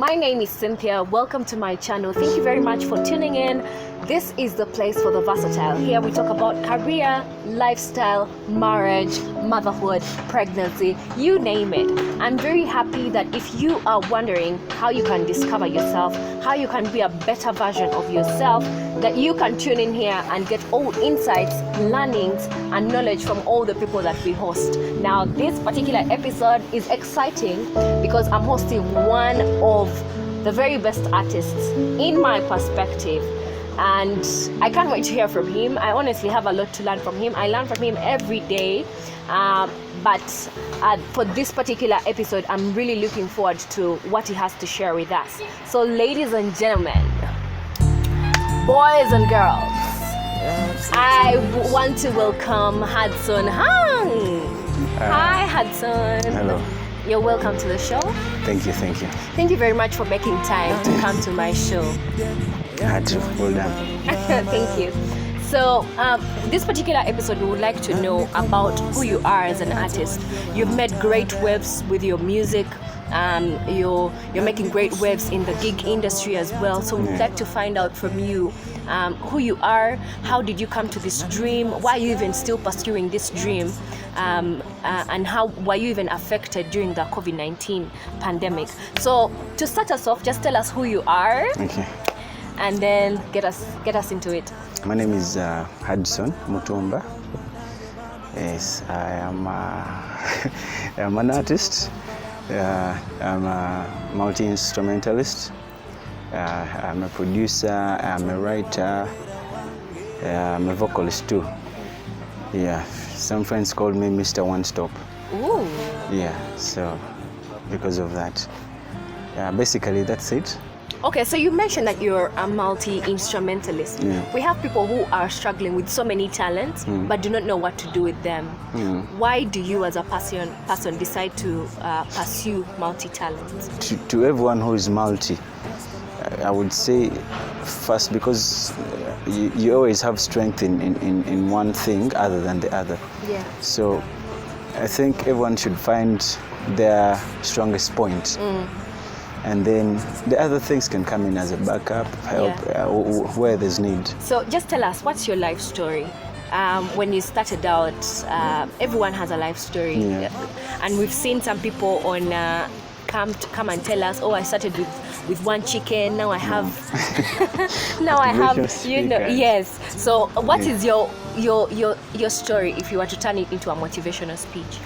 My name is Cynthia. Welcome to my channel. Thank you very much for tuning in. This is the place for the versatile. Here we talk about career, lifestyle, marriage, motherhood, pregnancy, you name it. I'm very happy that if you are wondering how you can discover yourself, how you can be a better version of yourself, that you can tune in here and get all insights, learnings, and knowledge from all the people that we host. Now, this particular episode is exciting because I'm hosting one of the very best artists in my perspective. And I can't wait to hear from him. I honestly have a lot to learn from him. I learn from him every day. But for this particular episode, I'm really looking forward to what he has to share with us. So, ladies and gentlemen, boys and girls, I want to welcome Hudson Hunx. Hi, Hudson. Hello. You're welcome to the show. Thank you. Thank you very much for making time to come to my show. I had to. Well done. Thank you. So, this particular episode, we would like to know about who you are as an artist. You've made great waves with your music. You're making great waves in the gig industry as well. So we'd like to find out from you who you are, how did you come to this dream, why are you even still pursuing this dream, and how were you even affected during the COVID-19 pandemic. So to start us off, just tell us who you are. Okay. And then get us into it. My name is Hudson Mutima. Yes, I am I'm an artist. I'm a multi-instrumentalist. I'm a producer. I'm a writer. I'm a vocalist too. Yeah, some friends call me Mr. One Stop. Ooh. Yeah, so because of that. Basically that's it. Okay, so you mentioned that you're a multi-instrumentalist. Yeah. We have people who are struggling with so many talents but do not know what to do with them. Why do you as a person decide to pursue multi-talents? To everyone who is multi, I would say first because you always have strength in one thing other than the other. Yeah. So I think everyone should find their strongest point. And then the other things can come in as a backup, help where there's need. So just tell us, what's your life story? When you started out, everyone has a life story. Yeah. And we've seen some people on come and tell us, I started with one chicken, now I have yes. So what is your story if you were to turn it into a motivational speech?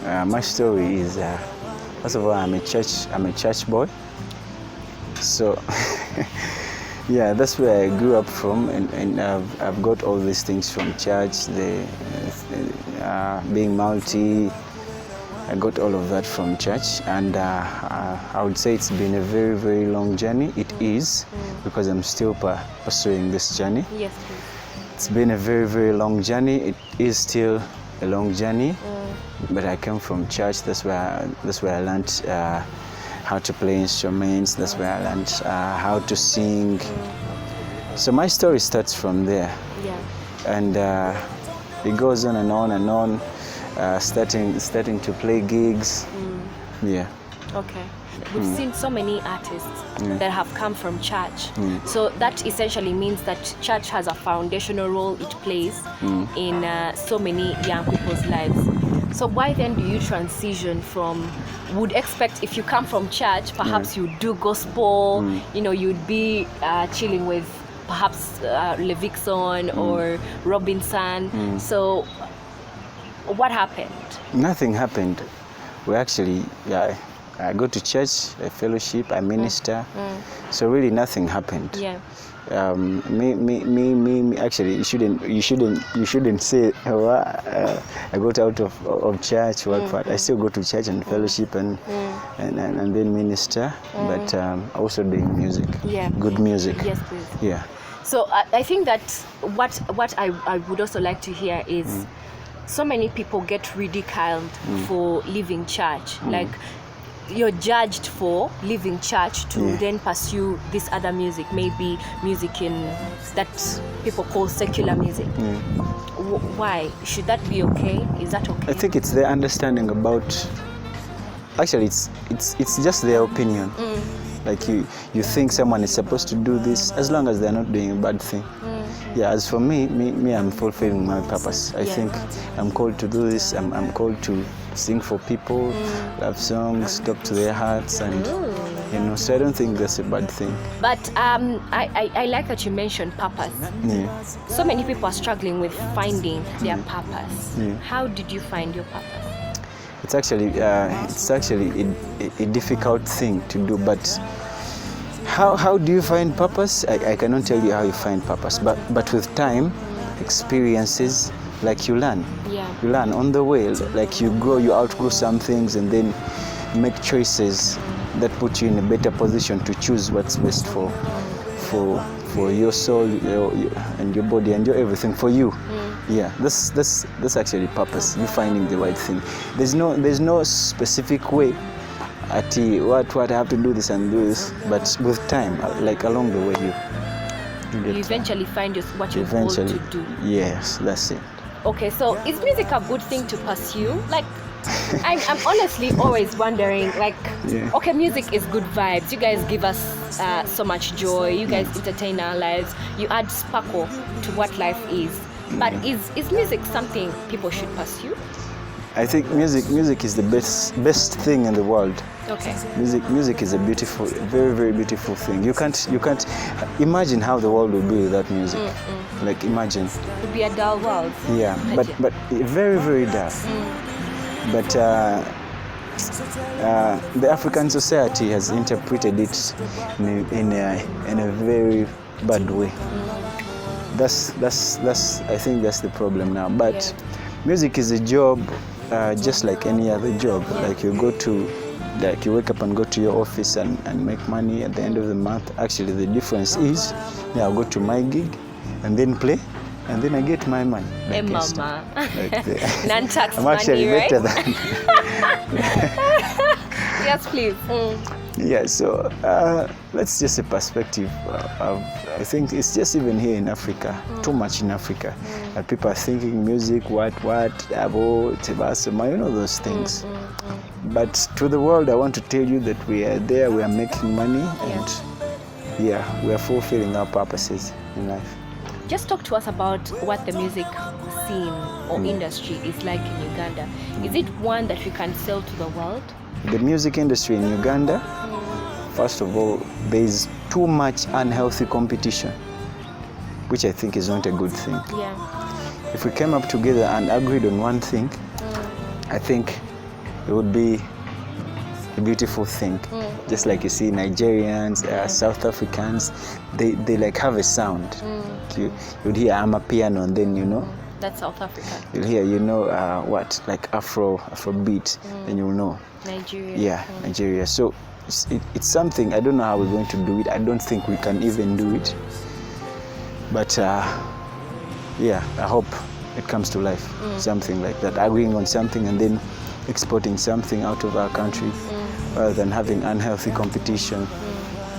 My story is first of all, I'm a church boy. So yeah, that's where I grew up from, and I've got all these things from church. Being multi, I got all of that from church, and I would say it's been a very, very long journey. It is, because I'm still pursuing this journey. Yes, please. It's been a very, very long journey. It is still a long journey. But I came from church. That's where I learned how to play instruments. That's where I learned how to sing. So my story starts from there. Yeah. And it goes on and on and on. Starting to play gigs. Yeah. Okay. We've seen so many artists that have come from church. So that essentially means that church has a foundational role it plays in so many young people's lives. So why then do you transition from, would expect if you come from church, perhaps you do gospel, you'd be chilling with perhaps Levikson or Robinson. So what happened? Nothing happened. We actually, I go to church, I fellowship, I minister. So really nothing happened. Yeah. Me. Actually, you shouldn't say I got out of church. I still go to church and fellowship and then minister, but also doing music. Yeah. Good music. Yes, please. Yeah. So I think that what I would also like to hear is so many people get ridiculed for leaving church. Like, you're judged for leaving church to then pursue this other music, maybe music in that people call secular music. Mm. Why? Should that be okay? Is that okay? I think it's the understanding about actually it's just their opinion. Like you think someone is supposed to do this as long as they're not doing a bad thing. Yeah, as for me, I'm fulfilling my purpose. I think I'm called to do this. I'm called to sing for people, love songs, talk to their hearts, and you know. So I don't think that's a bad thing. But I like that you mentioned purpose. Yeah. So many people are struggling with finding their purpose. Yeah. How did you find your purpose? It's actually a difficult thing to do, but how do you find purpose? I cannot tell you how you find purpose, but with time, experiences, like you learn. Yeah. You learn on the way, like you grow, you outgrow some things, and then make choices that put you in a better position to choose what's best for your soul, and your body and your everything for you. Yeah, that's actually purpose. You finding the right thing. There's no specific way. What I have to do this and do this, but with time, like along the way, you eventually find what you're called to do. Yes, that's it. Okay, so is music a good thing to pursue? Like, I'm honestly always wondering, like, okay, music is good vibes. You guys give us so much joy. You guys entertain our lives. You add sparkle to what life is. But is music something people should pursue? I think music is the best thing in the world. Okay. Music is a beautiful, very, very beautiful thing. You can't imagine how the world would be without music. Like, imagine. It would be a dull world. Yeah, but very, very dull. But the African society has interpreted it in a very bad way. That's I think that's the problem now. But music is a job, just like any other job. Like you wake up and go to your office and make money at the end of the month. Actually, the difference is, I'll go to my gig and then play, and then I get my money. Hey, mama. Non-tax I'm actually money, right? better than. Yes, please. Yeah, so that's just a perspective. I think it's just even here in Africa, too much in Africa. People are thinking music, abo, tebasoma, those things. But to the world, I want to tell you that we are there, we are making money, and we are fulfilling our purposes in life. Just talk to us about what the music scene or industry is like in Uganda. Is it one that we can sell to the world? The music industry in Uganda, first of all, there is too much unhealthy competition, which I think is not a good thing. Yeah. If we came up together and agreed on one thing, I think it would be a beautiful thing. Just like you see Nigerians, South Africans, they like have a sound. You'd hear Amapiano, and then That's South Africa. You'll hear like Afrobeat, then you'll know. Nigeria. Yeah, Nigeria. So it's something, I don't know how we're going to do it. I don't think we can even do it. But I hope it comes to life. Something like that, agreeing on something and then exporting something out of our country rather than having unhealthy competition.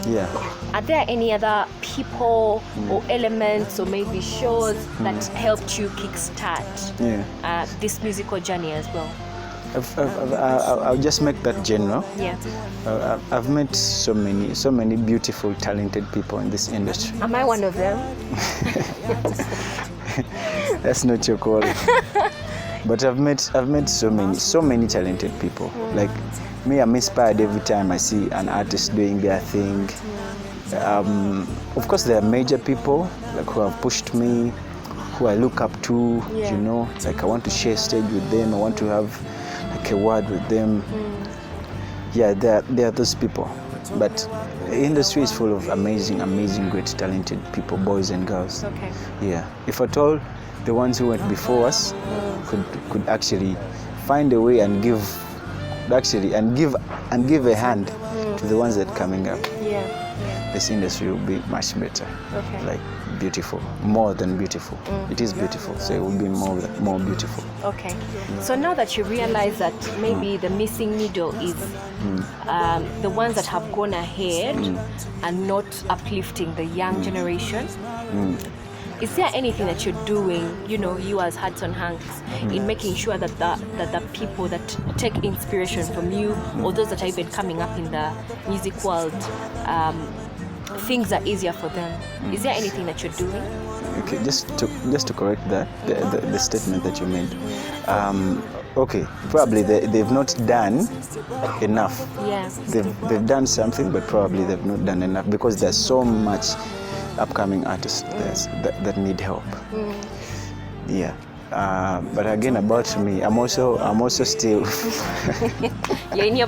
Yeah. Are there any other people or elements or maybe shows that helped you kickstart this musical journey as well? I'll just make that general. Yeah. I've met so many beautiful, talented people in this industry. Am I one of them? That's not your call. But I've met so many talented people. Like me, I'm inspired every time I see an artist doing their thing. Of course, there are major people like who have pushed me, who I look up to. Like I want to share stage with them. I want to have like a word with them. Yeah, there are those people. But the industry is full of amazing, great, talented people, boys and girls. Okay. Yeah. If at all, the ones who went before us could actually find a way and give a hand to the ones that are coming up. Yeah. This industry will be much better. Okay. Like beautiful, more than beautiful. It is beautiful, so it will be more beautiful. Okay. So now that you realize that maybe the missing needle is the ones that have gone ahead and not uplifting the young generation, is there anything that you're doing, you as Hudson Hunx, in making sure that the people that take inspiration from you, or those that are even coming up in the music world, things are easier for them? Is there anything that you're doing? Okay, just to correct that, the statement that you made. Okay, probably they've not done enough. Yeah. They've done something, but probably they've not done enough, because there's so much upcoming artists that need help. Yeah. But again, about me, I'm also still You're in your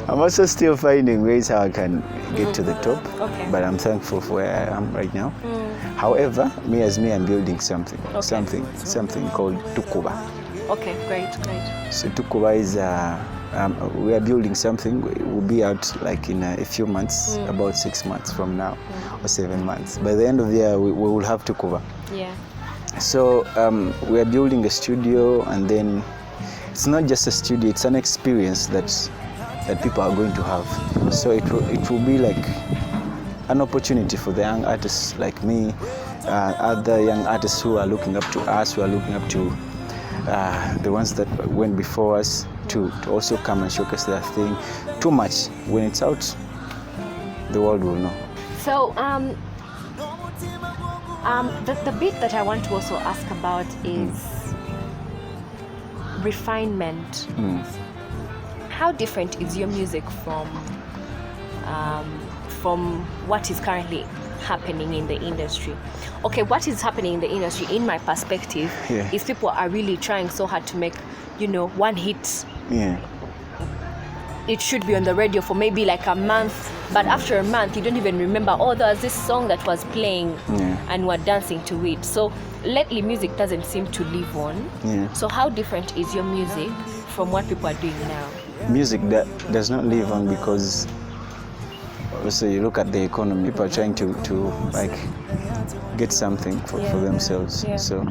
I'm also still finding ways how I can get to the top. Okay. But I'm thankful for where I am right now. However, I'm building something. Okay. Something called Tukuba. Okay, great. So Tukuba is we are building something. We'll be out like in a few months, about 6 months from now, or 7 months. By the end of the year, we will have Tukuba. Yeah. So we are building a studio, and then it's not just a studio; it's an experience that people are going to have. So it will be like an opportunity for the young artists like me, other young artists who are looking up to us, who are looking up to the ones that went before us, to also come and showcase their thing. Too much. When it's out, the world will know. So the bit that I want to also ask about is refinement. How different is your music from what is currently happening in the industry? Okay, what is happening in the industry, in my perspective, is people are really trying so hard to make, one hit. Yeah. It should be on the radio for maybe like a month, but after a month you don't even remember, there's this song that was playing and we're dancing to it. So lately music doesn't seem to live on. So how different is your music from what people are doing now? Music that does not live on, because also you look at the economy, people are trying to like get something for themselves. So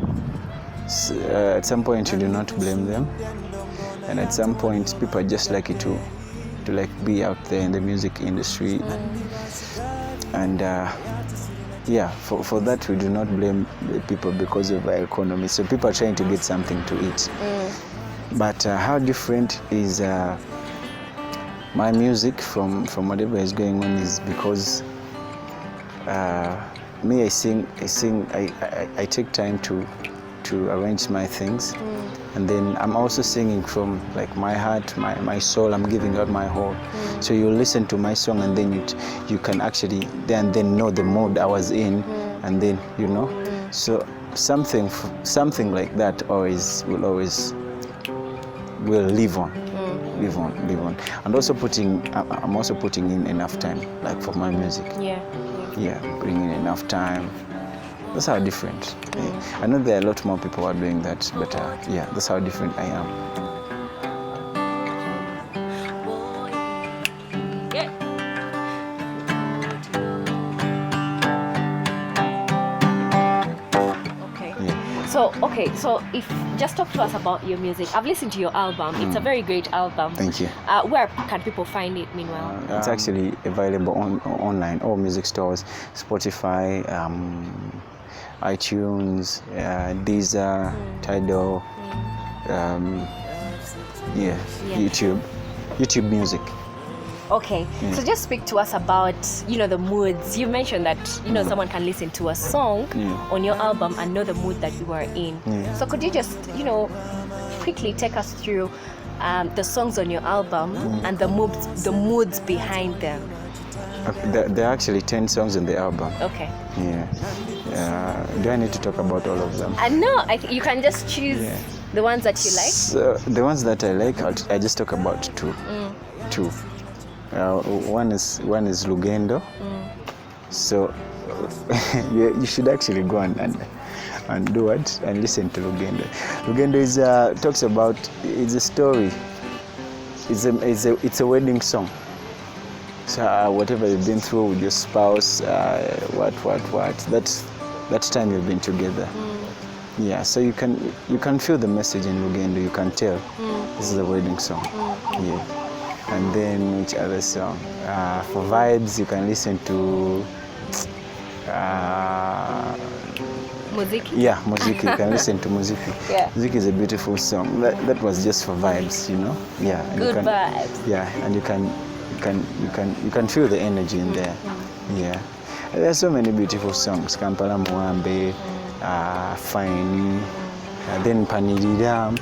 at some point you do not blame them, and at some point people are just lucky to like be out there in the music industry. And for that we do not blame the people because of our economy. So people are trying to get something to eat. But how different is my music from whatever is going on is because me, I take time to arrange my things, and then I'm also singing from like my heart, my soul. I'm giving out my whole. So you listen to my song, and then you can actually then know the mood I was in, and then So something like that will live on. Live on. And also I'm also putting in enough time, like for my music. Yeah, bringing in enough time. That's how different. I know there are a lot more people who are doing that, but that's how different I am. So if just talk to us about your music. I've listened to your album. It's a very great album. Thank you. Where can people find it meanwhile? It's actually available online, all music stores, Spotify, iTunes, Deezer, Tidal, YouTube Music. Okay, so just speak to us about, the moods. You mentioned that, someone can listen to a song on your album and know the mood that you are in. So could you just, quickly take us through the songs on your album and the moods behind them? There are actually 10 songs on the album. Okay. Do I need to talk about all of them? No, you can just choose the ones that you like. So the ones that I like, I just talk about two. One is Lugendo. So you should actually go and do it and listen to Lugendo. Lugendo is talks about, it's a story. It's a wedding song. So whatever you've been through with your spouse, that time you've been together. So you can feel the message in Lugendo. You can tell this is a wedding song. And then which other song? For vibes, you can listen to Muziki? Yeah, muziki. You can listen to muziki. Yeah. Muziki is a beautiful song. That was just for vibes, you know. Yeah. and Good you can, vibes. Yeah, and you can feel the energy in there. Yeah. There are so many beautiful songs. Kampala Muambe, Fine, then Panirira.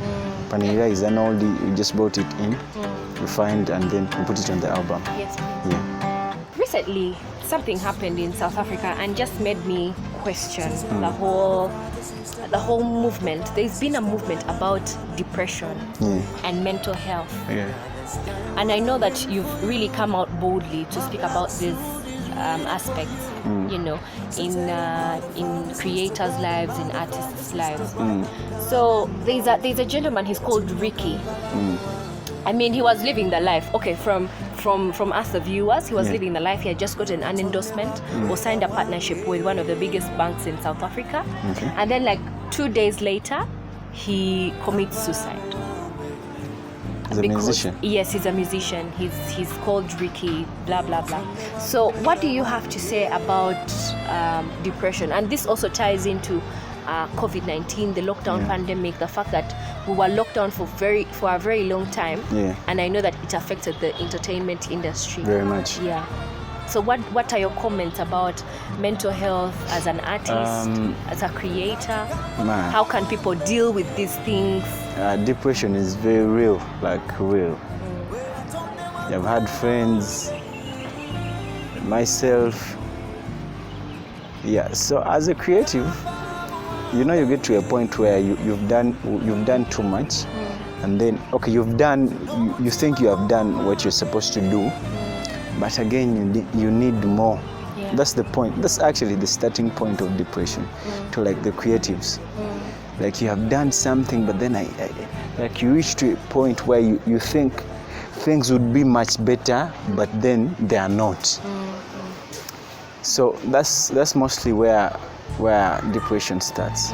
Panirira is an oldie. You just brought it in, refined, and then you put it on the album. Yes. Yeah. Recently, something happened in South Africa and just made me question the whole movement. There's been a movement about depression and mental health. Yeah. And I know that you've really come out boldly to speak about these aspects, you know, in creators' lives, in artists' lives. So there's a gentleman. He's called Ricky. I mean, he was living the life. Okay, from us the viewers, he was living the life. He had just gotten an endorsement or signed a partnership with one of the biggest banks in South Africa. Okay. And then, like 2 days later, he commits suicide. He's a musician. Yes, he's a musician. He's called Ricky, blah, blah, blah. So what do you have to say about depression? And this also ties into COVID-19, the lockdown pandemic, the fact that we were locked down for a very long time. Yeah. And I know that it affected the entertainment industry. Very much. Yeah. So what are your comments about mental health as an artist, as a creator? Man. How can people deal with these things? Depression is very real, like real. I've had friends, myself. Yeah, so as a creative, you know, you get to a point where you've done too much, and then you think you have done what you're supposed to do, but again you need more. Yeah. That's the point. That's actually the starting point of depression to like the creatives. Like you have done something, but then like you reach to a point where you think things would be much better, but then they are not. So that's mostly where depression starts.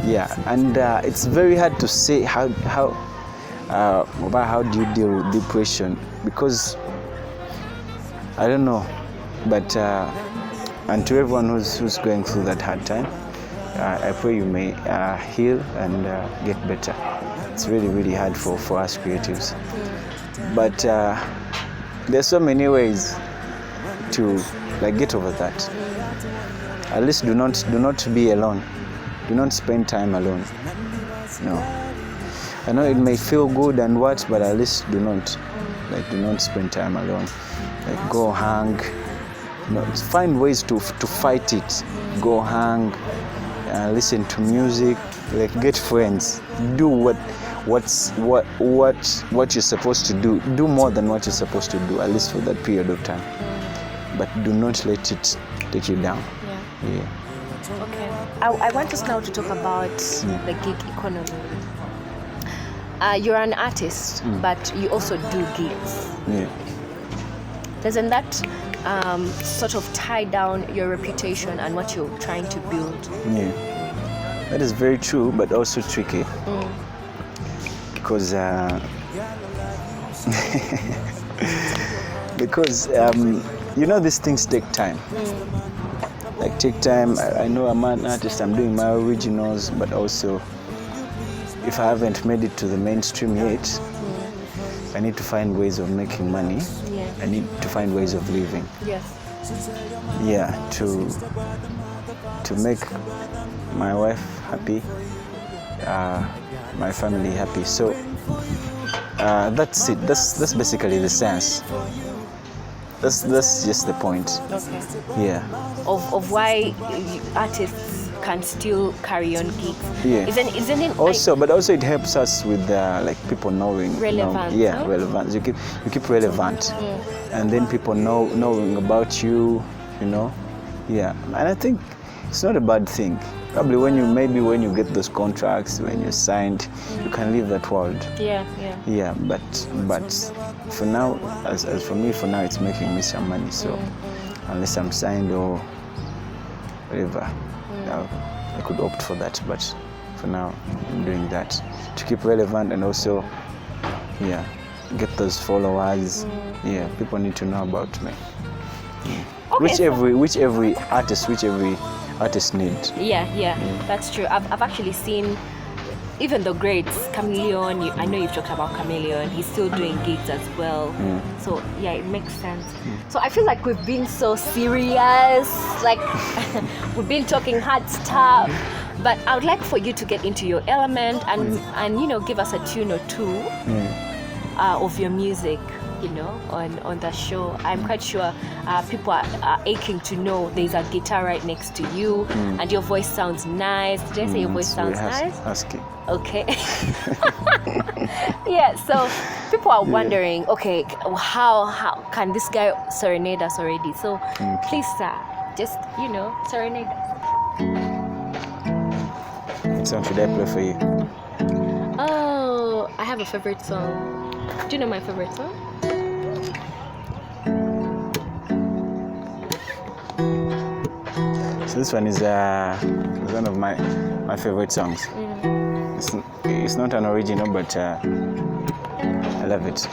Yeah, and it's very hard to say how do you deal with depression, because I don't know, but and to everyone who's going through that hard time, I pray you may heal and get better. It's really, really hard for us creatives, but there's so many ways to like get over that. At least do not be alone. Do not spend time alone. No. I know it may feel good and what, but at least do not spend time alone. Like go hang. Find ways to fight it. Go hang. Listen to music. Like get friends. Do what you're supposed to do. Do more than what you're supposed to do, at least for that period of time. But do not let it take you down. Yeah. Okay. I want us now to talk about the gig economy. You're an artist, but you also do gigs. Yeah. Doesn't that sort of tie down your reputation and what you're trying to build? Yeah. That is very true, but also tricky. Because you know, these things take time. Like take time. I know I'm an artist, I'm doing my originals, but also if I haven't made it to the mainstream yet, I need to find ways of making money. Yeah. I need to find ways of living. Yes. Yeah, to make my wife happy, my family happy. So that's it. That's basically the sense. That's just the point. Okay. Yeah. Of why artists can still carry on gigs. Yeah. Isn't it also, but also it helps us with like people knowing. Relevance. Yeah, relevance. You keep relevant, and then people knowing about you. You know. Yeah, and I think it's not a bad thing. Probably when you get those contracts, when you're signed, you can leave that world. Yeah. Yeah, but for now, as for me, for now, it's making me some money. So unless I'm signed or whatever, I could opt for that. But for now, I'm doing that to keep relevant and also, get those followers. Yeah, people need to know about me. Okay, Which every artist, which every artists need. Yeah, that's true. I've actually seen even the greats, Chameleon. I know you've talked about Chameleon. He's still doing gigs as well. So yeah, it makes sense. So I feel like we've been so serious, like we've been talking hard stuff. But I would like for you to get into your element and you know, give us a tune or two of your music, you know, on the show. I'm quite sure people are aching to know there's a guitar right next to you and your voice sounds nice. Did I say your voice sounds nice? Husky. Okay. Yeah, so people are wondering, okay, how can this guy serenade us already? So please, sir, just, you know, serenade us. What song should I play for you? Oh, I have a favorite song. Do you know my favorite song? So this one is one of my favorite songs. It's not an original, but I love it.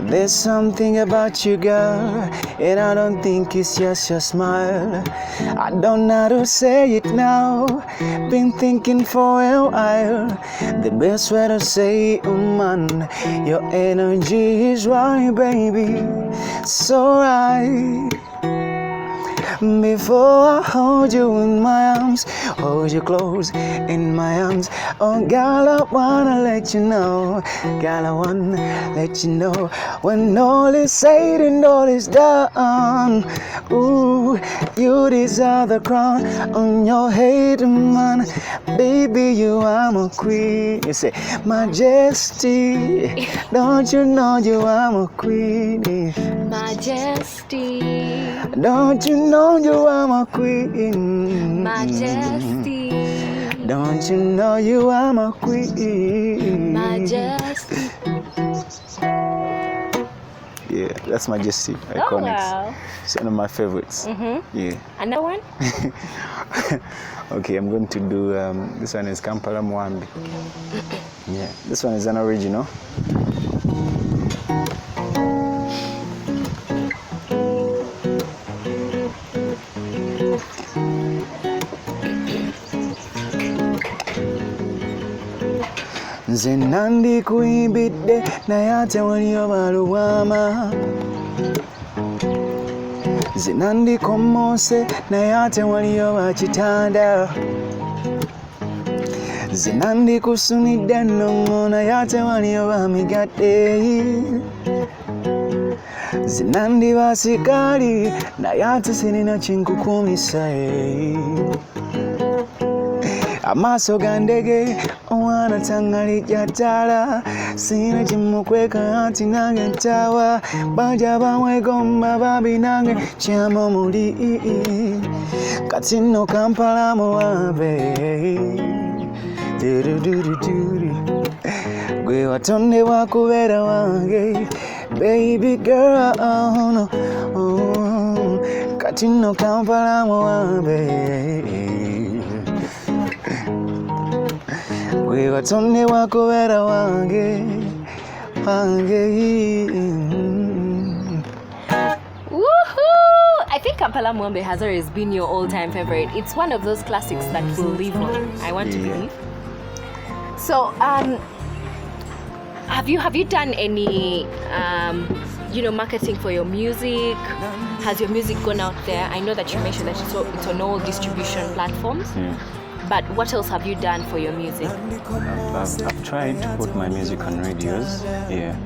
There's something about you, girl, and I don't think it's just your smile. I don't know how to say it now. Been thinking for a while. The best way to say it, man, your energy is right, baby. So right. Before I hold you in my arms, hold you close in my arms. Oh, girl, I wanna let you know. Girl, I wanna let you know. When all is said and all is done, ooh, you deserve the crown on your head, man. Baby, you are my queen. You say, Majesty, don't you know you are my queen? Majesty, don't you know you are my queen? Majesty, don't you know you are my queen? Majesty. Yeah, that's Majesty. Oh, Iconics. wow. It's one of my favorites. Yeah. Another one? Okay, I'm going to do this one is Kampala Mwambi. Yeah, this one is an original. Nze nandikuyimbidde naye ate waliyo baluwama. Nze nandikomoose naye ate waliyo bakitanda. Nze nandikusunidde nnongo naye ate waliyo bamigadde. Nze nandibasikaali naye ate sirina kinkukumisa. Amaaso ga ndege omwana tangalijja ttaala, sirina kimukweka anti nange ntaawa, bajja bamwegomba babi nange kyama muli, kati nno Kampala Muwambe. Gwe watondebwa kubeera wange, baby girl, no. Kati nno Kampala Muwambe. Gwe watondebwa kubeera wange, wange. Woohoo! I think Kampala Mwambe has always been your all-time favorite. It's one of those classics that will live on. I want to believe. So, have you done any, marketing for your music? Has your music gone out there? I know that you mentioned that it's on all distribution platforms. But what else have you done for your music? I've tried to put my music on radios. Yeah,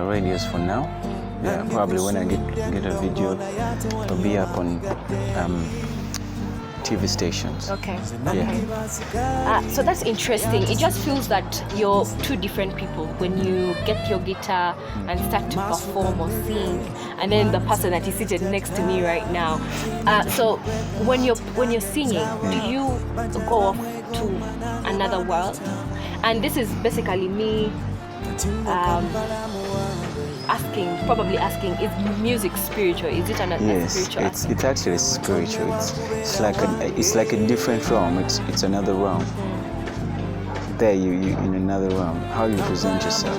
radios for now. Yeah, probably when I get a video, it'll be up on TV stations. Okay. Yeah. So that's interesting. It just feels that you're two different people when you get your guitar and start to perform or sing, and then the person that is seated next to me right now. So when you're singing, do you go off to another world? And this is basically me probably asking, is music spiritual? Is it Yes, spiritual? it's actually spiritual. It's like a different realm. It's another realm. There you in another realm. How you present yourself.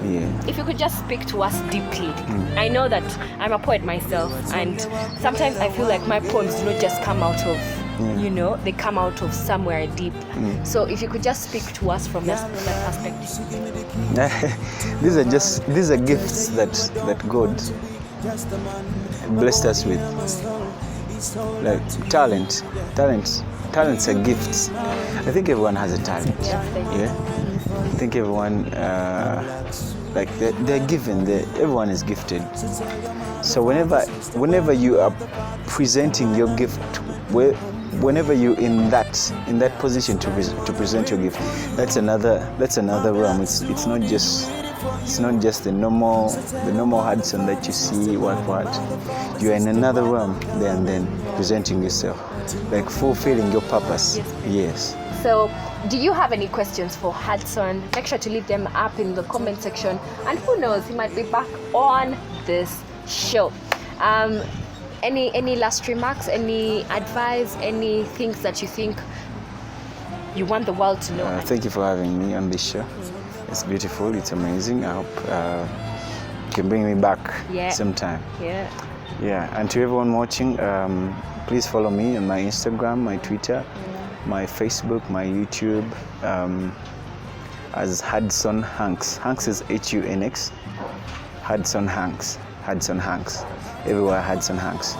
Yeah. If you could just speak to us deeply. I know that I'm a poet myself, and sometimes I feel like my poems do not just come out of, they come out of somewhere deep. So if you could just speak to us from that perspective. These are gifts that God blessed us with. Like talents are gifts. I think everyone has a talent. Yeah. I think everyone they're given. Everyone is gifted. So whenever you are presenting your gift, whenever you're in that position to present your gift, that's another realm. It's not just the normal Hudson that you see. What you're in another realm there, and then presenting yourself, like fulfilling your purpose. Yes. So, do you have any questions for Hudson? Make sure to leave them up in the comment section, and who knows, he might be back on this show. Any last remarks, any advice, any things that you think you want the world to know? Thank you for having me on this show. It's beautiful, it's amazing. I hope you can bring me back sometime. Yeah, and to everyone watching, please follow me on my Instagram, my Twitter, my Facebook, my YouTube, as Hudson Hunx. Hunx is Hunx. Hudson Hunx. Everywhere Hudson Hunx.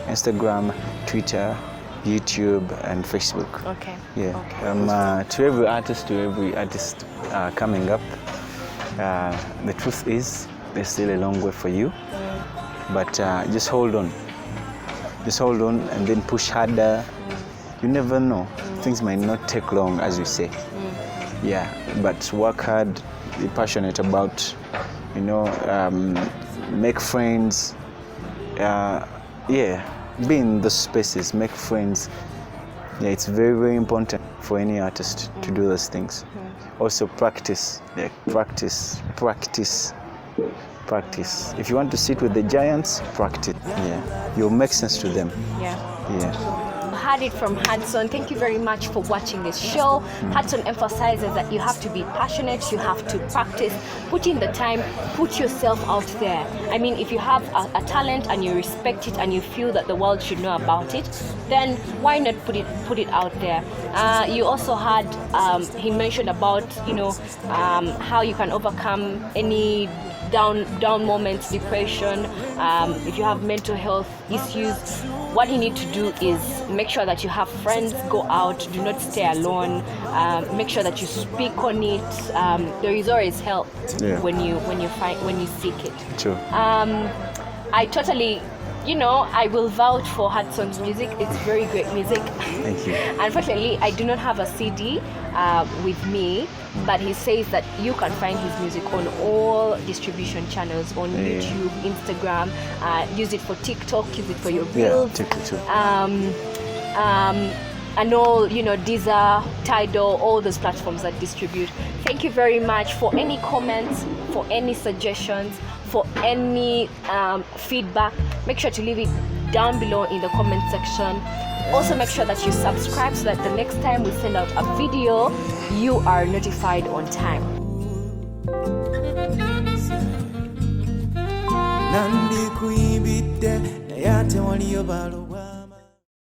Instagram, Twitter, YouTube, and Facebook. Okay. Yeah. Okay. To every artist coming up, the truth is there's still a long way for you. But just hold on. And then push harder. You never know. Things might not take long, as we say. Yeah, but work hard, be passionate about, make friends. Be in those spaces, make friends. Yeah, it's very, very important for any artist to do those things. Also practice. Practice. If you want to sit with the giants, practice. Yeah, you'll make sense to them. Yeah. Heard it from Hudson. Thank you very much for watching this show. Hudson emphasizes that you have to be passionate, you have to practice, put in the time, put yourself out there. I mean, if you have a talent and you respect it and you feel that the world should know about it, then why not put it out there? You also had he mentioned about how you can overcome any down moments, depression, if you have mental health issues. What you need to do is make sure that you have friends, go out, do not stay alone, make sure that you speak on it. There is always help when you seek it. True. I totally, I will vouch for Hudson's music. It's very great music. Thank you. Unfortunately, I do not have a CD with me, but he says that you can find his music on all distribution channels, on YouTube, Instagram. Use it for TikTok, use it for your reels. Yeah, TikTok too. And all, Deezer, Tidal, all those platforms that distribute. Thank you very much. For any comments, for any suggestions, for any feedback, make sure to leave it down below in the comment section. Also make sure that you subscribe so that the next time we send out a video, you are notified on time. Nandi kuibite, yate waliyo balo.